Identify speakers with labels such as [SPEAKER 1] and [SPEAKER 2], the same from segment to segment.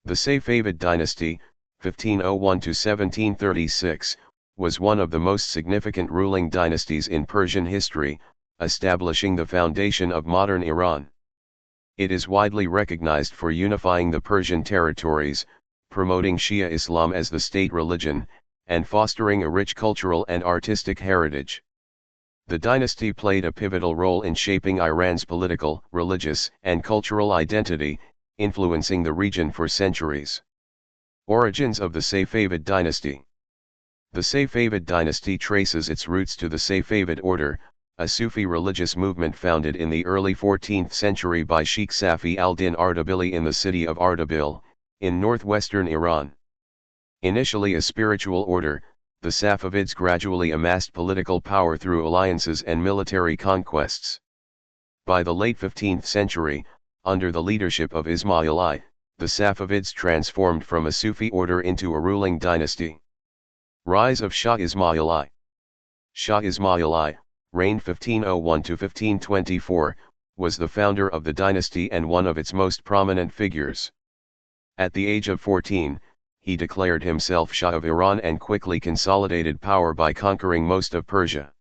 [SPEAKER 1] The Safavid dynasty, 1501 to 1736, was one of the most significant ruling dynasties in Persian history, establishing the foundation of modern Iran. It is widely recognized for unifying the Persian territories, promoting Shia Islam as the state religion, and fostering a rich cultural and artistic heritage. The dynasty played a pivotal role in shaping Iran's political, religious, and cultural identity, influencing the region for centuries. Origins of the Safavid dynasty. The Safavid dynasty traces its roots to the Safavid order, a Sufi religious movement founded in the early 14th century by Sheikh Safi al-Din Ardabili in the city of Ardabil, in northwestern Iran. Initially a spiritual order, the Safavids gradually amassed political power through alliances and military conquests. By the late 15th century, under the leadership of Ismail I, the Safavids transformed from a Sufi order into a ruling dynasty. Rise of Shah Ismail I. Shah Ismail I, reigned 1501 to 1524, was the founder of the dynasty and one of its most prominent figures. At the age of 14, he declared himself Shah of Iran and quickly consolidated power by conquering most of Persia.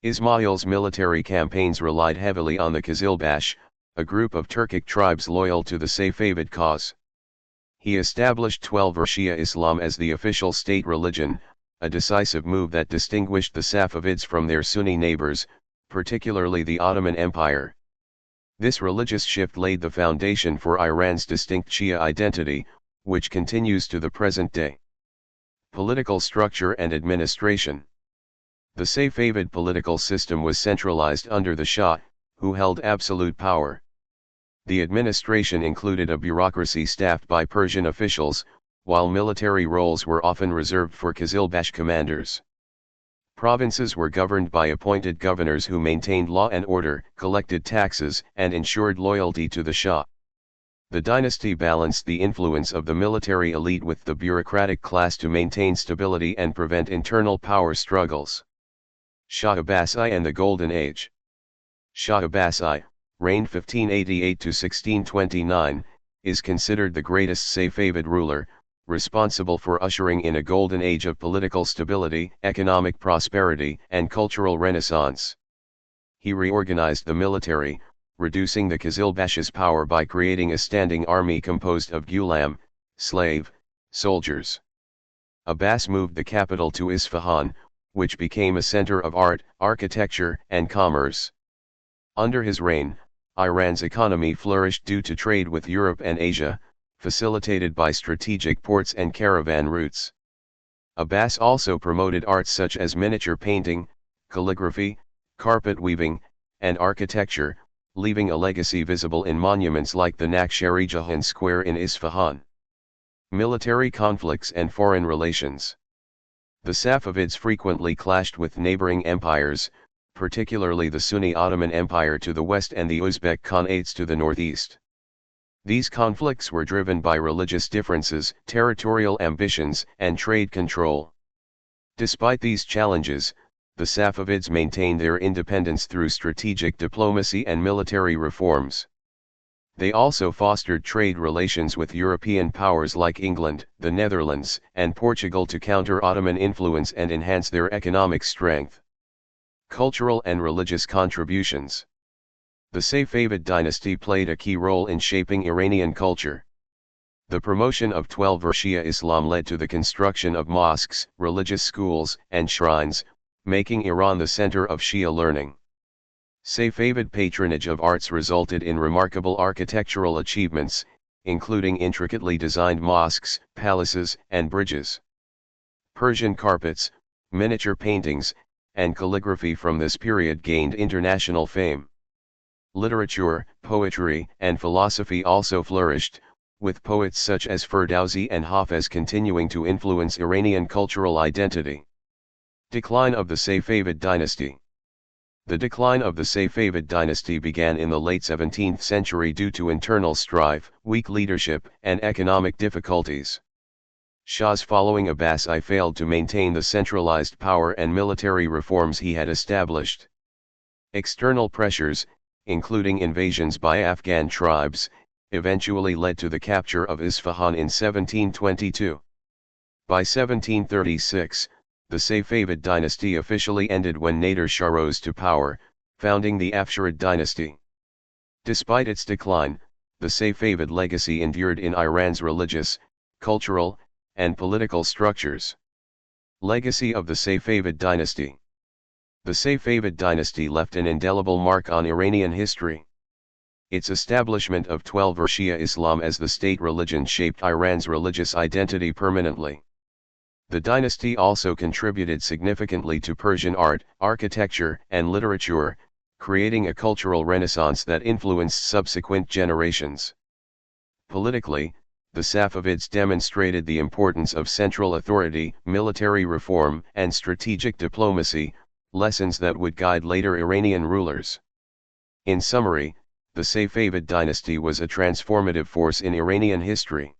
[SPEAKER 1] Ismail's military campaigns relied heavily on the Qizilbash, a group of Turkic tribes loyal to the Safavid cause. He established 12 Shia Islam as the official state religion, a decisive move that distinguished the Safavids from their Sunni neighbors, particularly the Ottoman Empire. This religious shift laid the foundation for Iran's distinct Shia identity, which continues to the present day. Political structure and administration. The Safavid political system was centralized under the Shah, who held absolute power. The administration included a bureaucracy staffed by Persian officials, while military roles were often reserved for Qizilbash commanders. Provinces were governed by appointed governors who maintained law and order, collected taxes, and ensured loyalty to the Shah. The dynasty balanced the influence of the military elite with the bureaucratic class to maintain stability and prevent internal power struggles. Shah Abbas I and the Golden Age. Shah Abbas I, reigned 1588 to 1629, is considered the greatest Safavid ruler, responsible for ushering in a golden age of political stability, economic prosperity, and cultural renaissance. He reorganized the military, reducing the Qizilbash's power by creating a standing army composed of ghulam, slave, soldiers. Abbas moved the capital to Isfahan, which became a center of art, architecture, and commerce. Under his reign, Iran's economy flourished due to trade with Europe and Asia, facilitated by strategic ports and caravan routes. Abbas also promoted arts such as miniature painting, calligraphy, carpet weaving, and architecture, leaving a legacy visible in monuments like the Nakhshari-Jahan Square in Isfahan. Military conflicts and foreign relations. The Safavids frequently clashed with neighboring empires, particularly the Sunni Ottoman Empire to the west and the Uzbek Khanates to the northeast. These conflicts were driven by religious differences, territorial ambitions, and trade control. Despite these challenges, the Safavids maintained their independence through strategic diplomacy and military reforms. They also fostered trade relations with European powers like England, the Netherlands, and Portugal to counter Ottoman influence and enhance their economic strength. Cultural and religious contributions. The Safavid dynasty played a key role in shaping Iranian culture. The promotion of 12 Shia Islam led to the construction of mosques, religious schools, and shrines, making Iran the center of Shia learning. Safavid patronage of arts resulted in remarkable architectural achievements, including intricately designed mosques, palaces, and bridges. Persian carpets, miniature paintings, and calligraphy from this period gained international fame. Literature, poetry, and philosophy also flourished, with poets such as Ferdowsi and Hafez continuing to influence Iranian cultural identity. Decline of the Safavid dynasty. The decline of the Safavid dynasty began in the late 17th century due to internal strife, weak leadership, and economic difficulties. Shahs following Abbas I failed to maintain the centralized power and military reforms he had established. External pressures, including invasions by Afghan tribes, eventually led to the capture of Isfahan in 1722. By 1736, the Safavid dynasty officially ended when Nader Shah rose to power, founding the Afsharid dynasty. Despite its decline, the Safavid legacy endured in Iran's religious, cultural, and political structures. Legacy of the Safavid dynasty. The Safavid dynasty left an indelible mark on Iranian history. Its establishment of Twelver Shia Islam as the state religion shaped Iran's religious identity permanently. The dynasty also contributed significantly to Persian art, architecture, and literature, creating a cultural renaissance that influenced subsequent generations. Politically, the Safavids demonstrated the importance of central authority, military reform, and strategic diplomacy, lessons that would guide later Iranian rulers. In summary, the Safavid dynasty was a transformative force in Iranian history.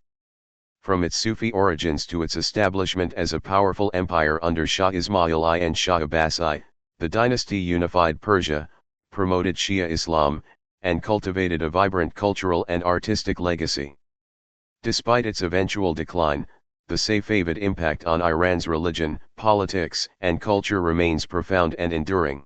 [SPEAKER 1] From its Sufi origins to its establishment as a powerful empire under Shah Ismail I and Shah Abbas I, the dynasty unified Persia, promoted Shia Islam, and cultivated a vibrant cultural and artistic legacy. Despite its eventual decline, the Safavid impact on Iran's religion, politics, and culture remains profound and enduring.